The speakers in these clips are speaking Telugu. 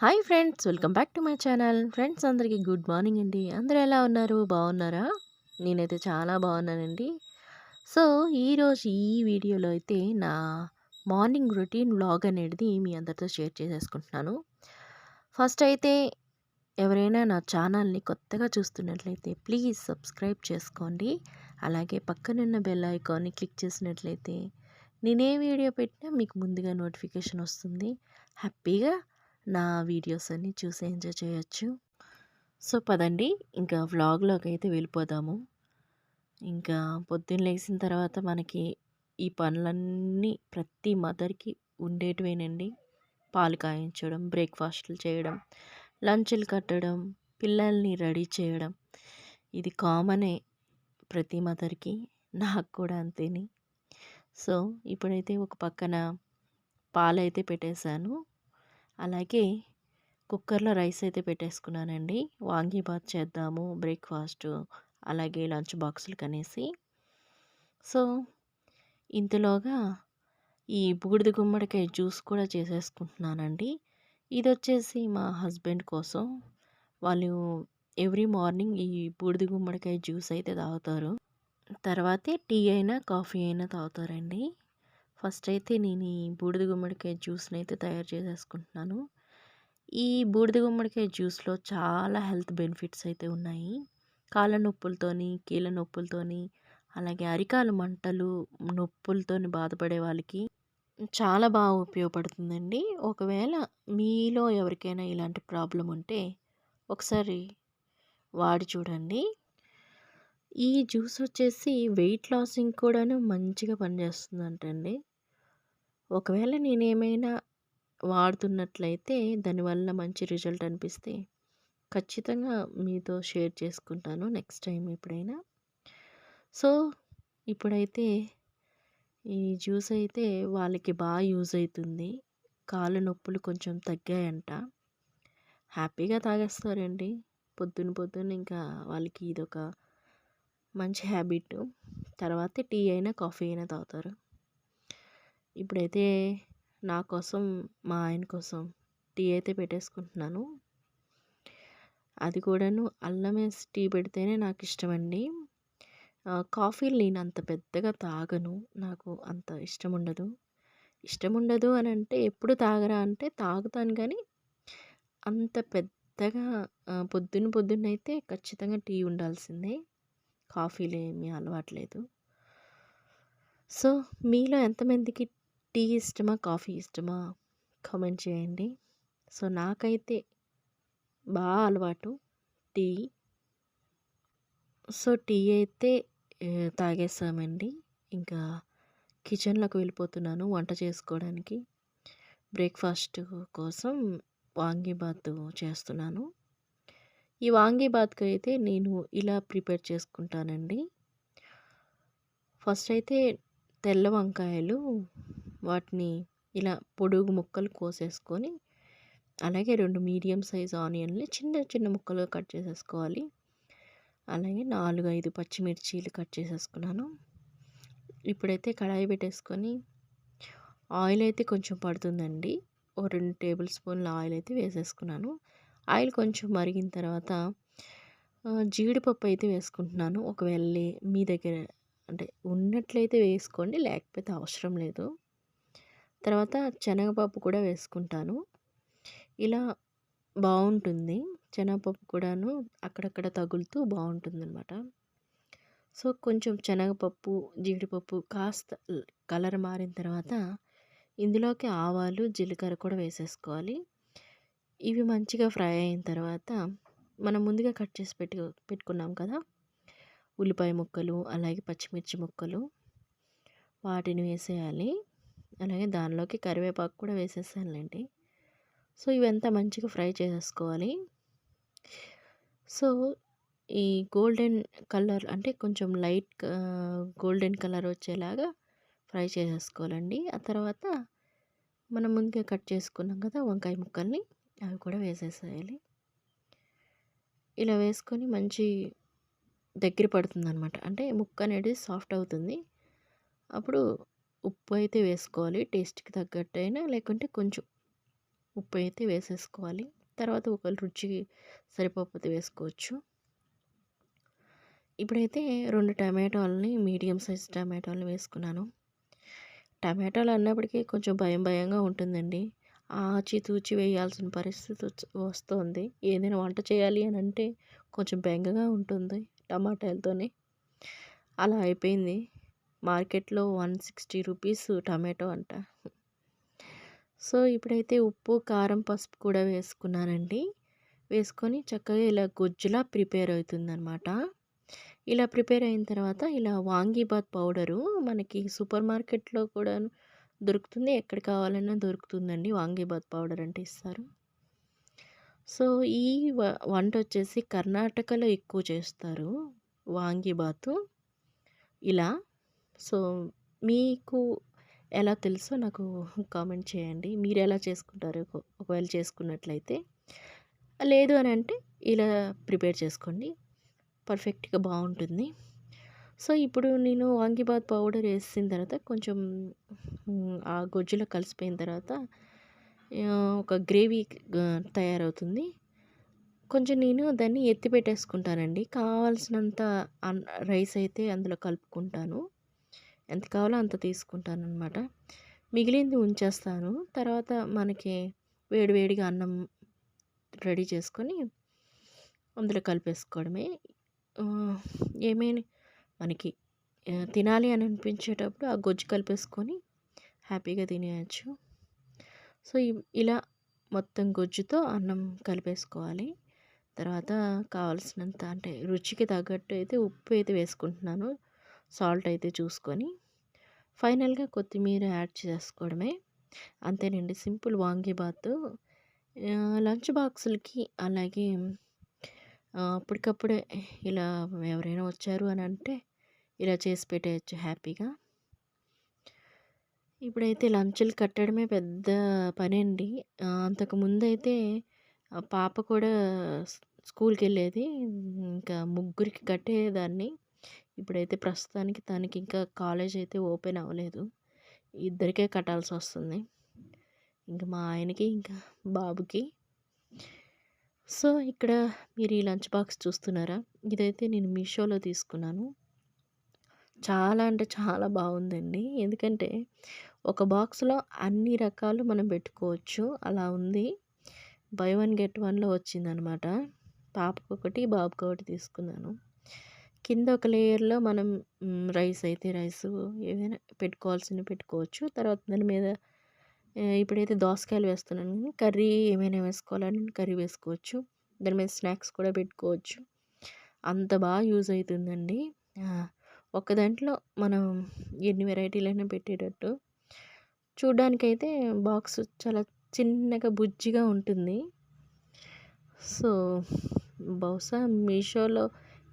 Hi friends, welcome back to my channel. Friends అందరికీ గుడ్ మార్నింగ్ అండి. అందరూ ఎలా ఉన్నారు? బాగున్నారా? నేనైతే చాలా బాగున్నానండి. సో, ఈరోజు ఈ వీడియోలో అయితే నా మార్నింగ్ రొటీన్ వ్లాగ్ అనేది మీ అందరితో షేర్ చేసేసుకుంటున్నాను. ఫస్ట్ అయితే ఎవరైనా నా ఛానల్ని కొత్తగా చూస్తున్నట్లయితే ప్లీజ్ సబ్స్క్రైబ్ చేసుకోండి. అలాగే పక్కనున్న బెల్ ఐకాన్ని క్లిక్ చేసినట్లయితే నేనే వీడియో పెట్టినా మీకు ముందుగా నోటిఫికేషన్ వస్తుంది. హ్యాపీగా నా వీడియోస్ అన్నీ చూసి ఎంజాయ్ చేయొచ్చు. సో పదండి, ఇంకా వ్లాగ్లోకి అయితే వెళ్ళిపోదాము. ఇంకా పొద్దున్న లేచిన తర్వాత మనకి ఈ పనులన్నీ ప్రతి మదర్కి ఉండేటివేనండి. పాలు కాయించడం, బ్రేక్ఫాస్ట్లు చేయడం, లంచ్లు కట్టడం, పిల్లల్ని రెడీ చేయడం, ఇది కామనే ప్రతి మదర్కి. నాకు కూడా అంతేని. సో ఇప్పుడైతే ఒక పక్కన పాలైతే పెట్టేశాను. అలాగే కుక్కర్లో రైస్ అయితే పెట్టేసుకున్నానండి. వాంగీబాత్ చేద్దాము బ్రేక్ఫాస్ట్, అలాగే లంచ్ బాక్సులు కనేసి. సో ఇంతలోగా ఈ బూడిద గుమ్మడికాయ జ్యూస్ కూడా చేసేసుకుంటున్నానండి. ఇది వచ్చేసి మా హస్బెండ్ కోసం. వాళ్ళు ఎవ్రీ మార్నింగ్ ఈ బూడిద గుమ్మడికాయ జ్యూస్ అయితే తాగుతారు. తర్వాతే టీ అయినా కాఫీ అయినా తాగుతారండి. ఫస్ట్ అయితే నేను ఈ బూడిద గుమ్మడికాయ జ్యూస్ని అయితే తయారు చేసేసుకుంటున్నాను. ఈ బూడిద గుమ్మడికాయ జ్యూస్లో చాలా హెల్త్ బెనిఫిట్స్ అయితే ఉన్నాయి. కాళ్ళ నొప్పులతోని, కీళ్ళ నొప్పులతోని, అలాగే అరికాల మంటలు, నొప్పులతోని బాధపడే వాళ్ళకి చాలా బాగా ఉపయోగపడుతుందండి. ఒకవేళ మీలో ఎవరికైనా ఇలాంటి ప్రాబ్లం ఉంటే ఒకసారి వాడి చూడండి. ఈ జ్యూస్ వచ్చేసి వెయిట్ లాసింగ్ కూడాను మంచిగా పనిచేస్తుందంటండి. ఒకవేళ నేనేమైనా వాడుతున్నట్లయితే దానివల్ల మంచి రిజల్ట్ అనిపిస్తే ఖచ్చితంగా మీతో షేర్ చేసుకుంటాను నెక్స్ట్ టైం ఎప్పుడైనా. సో ఇప్పుడైతే ఈ జ్యూస్ అయితే వాళ్ళకి బాగా యూజ్ అవుతుంది. కాళ్ళ నొప్పులు కొంచెం తగ్గాయంట. హ్యాపీగా తాగేస్తారండి. పొద్దున్న ఇంకా వాళ్ళకి ఇదొక మంచి హ్యాబిట్. తర్వాత టీ అయినా కాఫీ అయినా తాగుతారు. ఇప్పుడైతే నా కోసం, మా ఆయన కోసం టీ అయితే పెట్టేసుకుంటున్నాను. అది కూడాను అల్లం వేసి టీ పెడితేనే నాకు ఇష్టమండి. కాఫీలు నేను అంత పెద్దగా తాగను. నాకు అంత ఇష్టం ఉండదు. ఇష్టం ఉండదు అని అంటే ఎప్పుడు తాగరా అంటే తాగుతాను కానీ అంత పెద్దగా పొద్దున్నైతే ఖచ్చితంగా టీ ఉండాల్సిందే. కాఫీలు ఏమీ అలవాట్లేదు. సో మీలో ఎంతమందికి టీ ఇష్టమా, కాఫీ ఇష్టమా కామెంట్ చేయండి. సో నాకైతే బాగా అలవాటు టీ. సో టీ అయితే తాగేసామండి. ఇంకా కిచెన్లోకి వెళ్ళిపోతున్నాను వంట చేసుకోవడానికి. బ్రేక్ఫాస్ట్ కోసం వాంగీబాత్ చేస్తున్నాను. ఈ వాంగీబాత్కి అయితే నేను ఇలా ప్రిపేర్ చేసుకుంటానండి. ఫస్ట్ అయితే తెల్ల వంకాయలు, వాటిని ఇలా పొడుగు ముక్కలు కోసేసుకొని, అలాగే 2 మీడియం సైజ్ ఆనియన్‌ని చిన్న చిన్న ముక్కలుగా కట్ చేసేసుకోవాలి. అలాగే 4, 5 పచ్చిమిర్చీలు కట్ చేసేసుకున్నాను. ఇప్పుడైతే కడాయి పెట్టేసుకొని ఆయిల్ అయితే కొంచెం పడుతుందండి. ఓ 2 టేబుల్ స్పూన్ల ఆయిల్ అయితే వేసేసుకున్నాను. ఆయిల్ కొంచెం మరిగిన తర్వాత జీడిపప్పు అయితే వేసుకుంటున్నాను. ఒకవేళ మీ దగ్గర అంటే ఉన్నట్లయితే వేసుకోండి, లేకపోతే అవసరం లేదు. తర్వాత శనగపప్పు కూడా వేసుకుంటాను. ఇలా బాగుంటుంది. శనగపప్పు కూడాను అక్కడక్కడ తగులుతూ బాగుంటుందన్నమాట. సో కొంచెం శనగపప్పు, జీడిపప్పు కాస్త కలర్ మారిన తర్వాత ఇందులోకి ఆవాలు, జీలకర్ర కూడా వేసేసుకోవాలి. ఇవి మంచిగా ఫ్రై అయిన తర్వాత మనం ముందుగా కట్ చేసి పెట్టుకున్నాం కదా ఉల్లిపాయ ముక్కలు, అలాగే పచ్చిమిర్చి ముక్కలు, వాటిని వేసేయాలి. అలాగే దానిలోకి కరివేపాకు కూడా వేసేసానులేండి. సో ఇవంతా మంచిగా ఫ్రై చేసేసుకోవాలి. సో ఈ గోల్డెన్ కలర్ అంటే కొంచెం లైట్ గోల్డెన్ కలర్ వచ్చేలాగా ఫ్రై చేసేసుకోవాలండి. ఆ తర్వాత మనం ముందుగా కట్ చేసుకున్నాం కదా వంకాయ ముక్కల్ని, అవి కూడా వేసేసేయాలి. ఇలా వేసుకొని మంచి దగ్గర పడుతుందనమాట. అంటే ముక్క అనేది సాఫ్ట్ అవుతుంది. అప్పుడు ఉప్పు అయితే వేసుకోవాలి. టేస్ట్‌కి తగ్గట్టయినా లేకుంటే కొంచెం ఉప్పు అయితే వేసేసుకోవాలి. తర్వాత ఒకవేళ రుచికి సరిపోకపోతే వేసుకోవచ్చు. ఇప్పుడైతే 2 టమాటాలని మీడియం సైజ్ టమాటాలు వేసుకున్నాను. టమాటాలు అన్నప్పటికీ కొంచెం భయంగా ఉంటుందండి. ఆచితూచి వేయాల్సిన పరిస్థితి వస్తోంది. ఏదైనా వంట చేయాలి అని అంటే కొంచెం బెంగగా ఉంటుంది టమాటాలతోని. అలా అయిపోయింది. మార్కెట్‌లో 160 రూపీస్ టమాటో అంట. సో, ఇప్పుడైతే ఉప్పు, కారం, పసుపు కూడా వేసుకున్నానండి. వేసుకొని చక్కగా ఇలా గుజ్జులా ప్రిపేర్ అవుతుందనమాట. ఇలా ప్రిపేర్ అయిన తర్వాత ఇలా వాంగీబాత్ పౌడరు మనకి సూపర్ మార్కెట్‌లో కూడా దొరుకుతుంది. ఎక్కడ కావాలన్నా దొరుకుతుందండి. వాంగీబాత్ పౌడర్ అంటే ఇస్తారు. సో, ఈ వంటొచ్చేసి కర్ణాటకలో ఎక్కువ చేస్తారు వాంగీబాతు ఇలా. సో, మీకు ఎలా తెలుసో నాకు కామెంట్ చేయండి. మీరెలా చేసుకుంటారో ఒకవేళ చేసుకున్నట్లయితే. లేదు అని అంటే ఇలా ప్రిపేర్ చేసుకోండి. పర్ఫెక్ట్‌గా బావుంటుంది. సో, ఇప్పుడు నేను వాంగీబాత్ పౌడర్ ఏసిన తర్వాత కొంచెం ఆ గొజ్జులో కలిసిపోయిన తర్వాత ఒక గ్రేవీ తయారవుతుంది. కొంచెం నేను దాన్ని ఎత్తి పెట్టేసుకుంటానండి. కావాల్సినంత రైస్ అయితే అందులో కలుపుకుంటాను. ఎంత కావాలో అంత తీసుకుంటాననమాట. మిగిలింది ఉంచేస్తాను. తర్వాత మనకి వేడివేడిగా అన్నం రెడీ చేసుకొని అందులో కలిపేసుకోవడమే. ఏమైనా మనకి తినాలి అని అనిపించేటప్పుడు ఆ గొజ్జు కలిపేసుకొని హ్యాపీగా తినేయచ్చు. సో, ఇలా మొత్తం గొజ్జుతో అన్నం కలిపేసుకోవాలి. తర్వాత కావాల్సినంత అంటే రుచికి తగ్గట్టు అయితే ఉప్పు అయితే వేసుకుంటున్నాను. సాల్ట్ అయితే చూసుకొని. ఫైనల్‌గా కొత్తిమీర యాడ్ చేసుకోవడమే. అంతేనండి సింపుల్ వాంగీబాతు. లంచ్ బాక్సులకి అలాగే అప్పటికప్పుడే ఇలా ఎవరైనా వచ్చారు అని అంటే ఇలా చేసి పెట్టేయచ్చు హ్యాపీగా. ఇప్పుడైతే లంచులు కట్టడమే పెద్ద పనండి. అంతకుముందైతే పాప కూడా స్కూల్‌కెళ్ళేది. ఇంకా ముగ్గురికి కట్టేదాన్ని. ఇప్పుడైతే ప్రస్తుతానికి తనకి ఇంకా కాలేజ్ అయితే ఓపెన్ అవ్వలేదు. ఇద్దరికే కట్టాల్సొస్తుంది. ఇంక మా ఆయనకి, ఇంకా బాబుకి. సో, ఇక్కడ మీరు ఈ లంచ్ బాక్స్ చూస్తున్నారా? ఇదైతే నేను మీషోలో తీసుకున్నాను. చాలా అంటే చాలా బాగుందండి. ఎందుకంటే ఒక బాక్స్‌లో అన్ని రకాలు మనం పెట్టుకోవచ్చు. అలా ఉంది. బై వన్ గెట్ వన్‌లో వచ్చిందనమాట. పాపకొకటి, బాబుకొకటి తీసుకున్నాను. కింద ఒక లేయర్‌లో మనం రైస్ అయితే రైసు ఏవైనా పెట్టుకోవాల్సినవి పెట్టుకోవచ్చు. తర్వాత దాని మీద ఇప్పుడైతే దోసకాయలు వేస్తున్నాను కానీ కర్రీ ఏమైనా వేసుకోవాలని కర్రీ వేసుకోవచ్చు. దాని మీద స్నాక్స్ కూడా పెట్టుకోవచ్చు. అంత బాగా యూజ్ అవుతుందండి. ఒక దాంట్లో మనం ఎన్ని వెరైటీలైనా పెట్టేటట్టు. చూడ్డానికైతే బాక్స్ చాలా చిన్నగా బుజ్జిగా ఉంటుంది. సో, బహుశా మీషోలో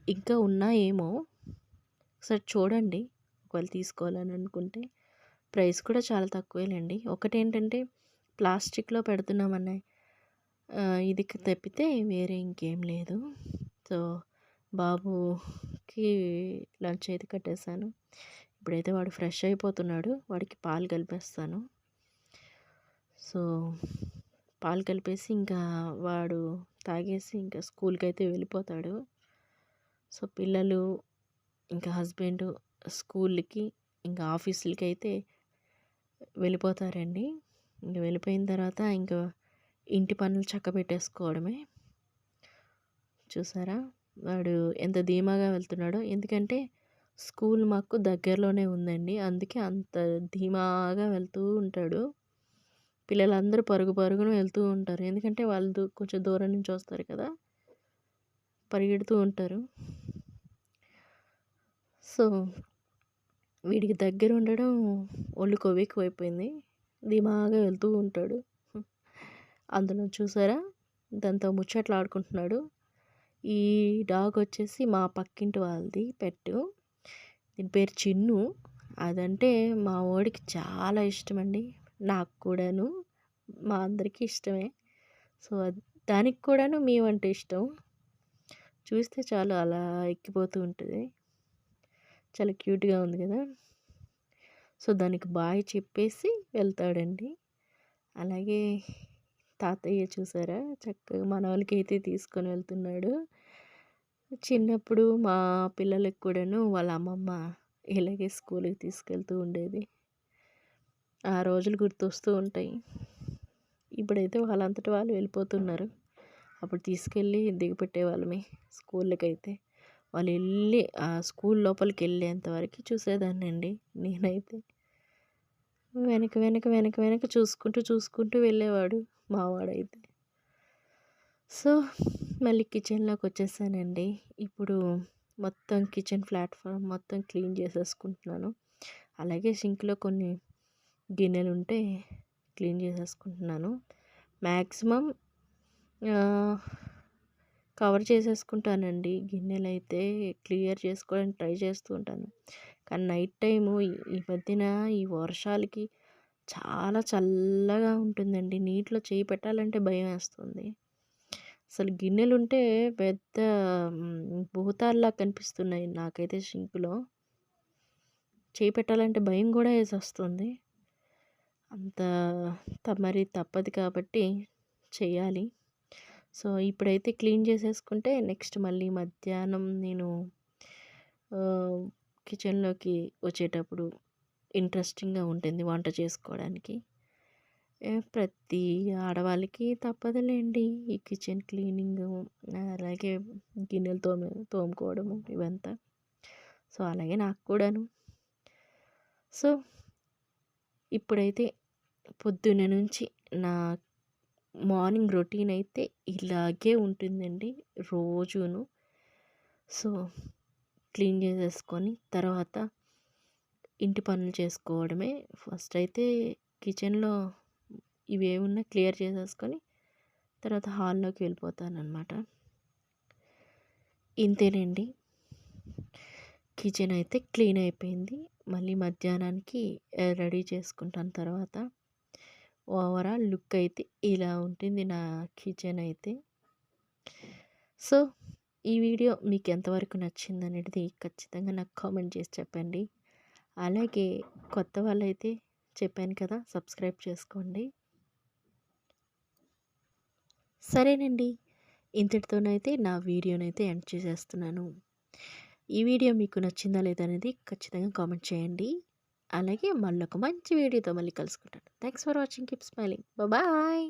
ఇంకా ఉన్నాయేమో. ఒకసారి చూడండి ఒకవేళ తీసుకోవాలని అనుకుంటే. ప్రైస్ కూడా చాలా తక్కువేలెండి. ఒకటేంటంటే ప్లాస్టిక్‌లో పెడుతున్నామనే ఇది తప్పితే వేరే ఇంకేం లేదు. సో, బాబుకి లంచ్ అయితే కట్టేసాను. ఇప్పుడైతే వాడు ఫ్రెష్ అయిపోతున్నాడు. వాడికి పాలు కలిపేస్తాను. సో, పాలు కలిపేసి ఇంకా వాడు తాగేసి ఇంకా స్కూల్‌కైతే వెళ్ళిపోతాడు. సో, పిల్లలు ఇంకా హస్బెండు స్కూల్‌కి ఇంకా ఆఫీసులకైతే వెళ్ళిపోతారండి. ఇంక వెళ్ళిపోయిన తర్వాత ఇంకా ఇంటి పనులు చక్కబెట్టేసుకోవడమే. చూసారా? వాడు ఎంత ధీమాగా వెళ్తున్నాడో. ఎందుకంటే స్కూల్ మాకు దగ్గరలోనే ఉందండి. అందుకే అంత ధీమాగా వెళ్తూ ఉంటాడు. పిల్లలందరూ పరుగున వెళ్తూ ఉంటారు. ఎందుకంటే వాళ్ళు కొంచెం దూరం నుంచి వస్తారు కదా! పరిగెడుతూ ఉంటారు. సో, వీడికి దగ్గర ఉండడం ఒళ్ళు కొవ్వెక్కువైపోయింది. ధీమాగా వెళ్తూ ఉంటాడు. అందులో చూసారా? దాంతో ముచ్చట్లాడుకుంటున్నాడు. ఈ డాగ్ వచ్చేసి మా పక్కింటి వాళ్ళది పెట్టు. దీని పేరు చిన్ను. అదంటే మా వాడికి చాలా ఇష్టమండి. నాకు కూడాను. మా అందరికీ ఇష్టమే. సో, దానికి కూడాను మేమంటే ఇష్టం. చూస్తే చాలు అలా ఎక్కిపోతూ ఉంటుంది. చాలా క్యూట్‌గా ఉంది కదా! సో, దానికి బాయ్ చెప్పేసి వెళ్తాడండి. అలాగే తాతయ్య చూసారా చక్కగా మనవలకైతే తీసుకొని వెళ్తున్నాడు. చిన్నప్పుడు మా పిల్లలకి కూడాను వాళ్ళ అమ్మమ్మ ఇలాగే స్కూల్‌కి తీసుకెళ్తూ ఉండేది. ఆ రోజులు గుర్తొస్తూ ఉంటాయి. ఇప్పుడైతే వాళ్ళంతట వాళ్ళు వెళ్ళిపోతున్నారు. అప్పుడు తీసుకెళ్ళి దిగపెట్టేవాళ్ళమే స్కూళ్ళకైతే. వాళ్ళెళ్ళి ఆ స్కూల్ లోపలికెళ్ళేంత వరకి చూసేదాన్నండి నేనైతే. వెనక చూసుకుంటూ వెళ్ళేవాడు మా వాడైతే. సో, మళ్ళీ కిచెన్‌లోకొచ్చేసానండి. ఇప్పుడు మొత్తం కిచెన్ ప్లాట్‌ఫార్మ్ మొత్తం క్లీన్ చేసేసుకుంటున్నాను. అలాగే సింక్‌లో కొన్ని గిన్నెలుంటే క్లీన్ చేసేసుకుంటున్నాను. మ్యాక్సిమం ఆహ్, కవర్ చేసేసుకుంటానండి. గిన్నెలైతే క్లియర్ చేసుకోవడానికి ట్రై చేస్తూ ఉంటాను. కానీ నైట్ టైము ఈ మధ్యన ఈ వర్షాలకి చాలా చల్లగా ఉంటుందండి. నీటిలో చేయి పెట్టాలంటే భయమేస్తుంది. అసలు గిన్నెలుంటే పెద్ద భూతాల్లా కనిపిస్తున్నాయి నాకైతే సింక్‌లో. చేయి పెట్టాలంటే భయం గూడా యేసొస్తుంది. అంత మరి తప్పదు కాబట్టి చెయ్యాలి. సో, ఇప్పుడైతే క్లీన్ చేసేసుకుంటే నెక్స్ట్ మళ్ళీ మధ్యాహ్నం నేను ఆహ్, కిచెన్‌లోకి వచ్చేటప్పుడు ఇంట్రెస్టింగ్‌గా ఉంటుంది వంట చేసుకోవడానికి. ప్రతి ఆడవాళ్ళకి తప్పదులేండి ఈ కిచెన్ క్లీనింగు, అలాగే గిన్నెలు తోముకోవడము ఇవంతా. సో, అలాగే నాకు కూడాను. సో, ఇప్పుడైతే పొద్దున్న నుంచి నా మార్నింగ్ రొటీన్ అయితే ఇలాగే ఉంటుందండి రోజును. సో, క్లీన్ చేసేసుకొని తర్వాత ఇంటి పనులు చేసుకోవడమే. ఫస్ట్ అయితే కిచెన్‌లో ఇవేవున్నా క్లియర్ చేసేసుకొని తర్వాత హాల్లోకి వెళ్ళిపోతానన్నమాట. ఇంతేనండి. కిచెన్ అయితే క్లీన్ అయిపోయింది. మళ్ళీ మధ్యాహ్నానికి రెడీ చేసుకుంటాను తర్వాత. ఓవరాల్ లుక్ అయితే ఇలా ఉంటుంది నా కిచెన్ అయితే. సో, ఈ వీడియో మీకు ఎంతవరకు నచ్చిందనేది ఖచ్చితంగా నాకు కామెంట్ చేసి చెప్పండి. అలాగే కొత్త వాళ్ళైతే చెప్పాను కదా సబ్స్క్రైబ్ చేసుకోండి. సరేనండి. ఇంతటితోనైతే నా వీడియోనైతే ఎండ్ చేసేస్తున్నాను. ఈ వీడియో మీకు నచ్చిందా లేదా అనేది ఖచ్చితంగా కామెంట్ చేయండి. అలాగే మళ్ళొక మంచి వీడియోతో మళ్ళీ కలుసుకుంటాను. Thanks for watching. Keep smiling. Bye.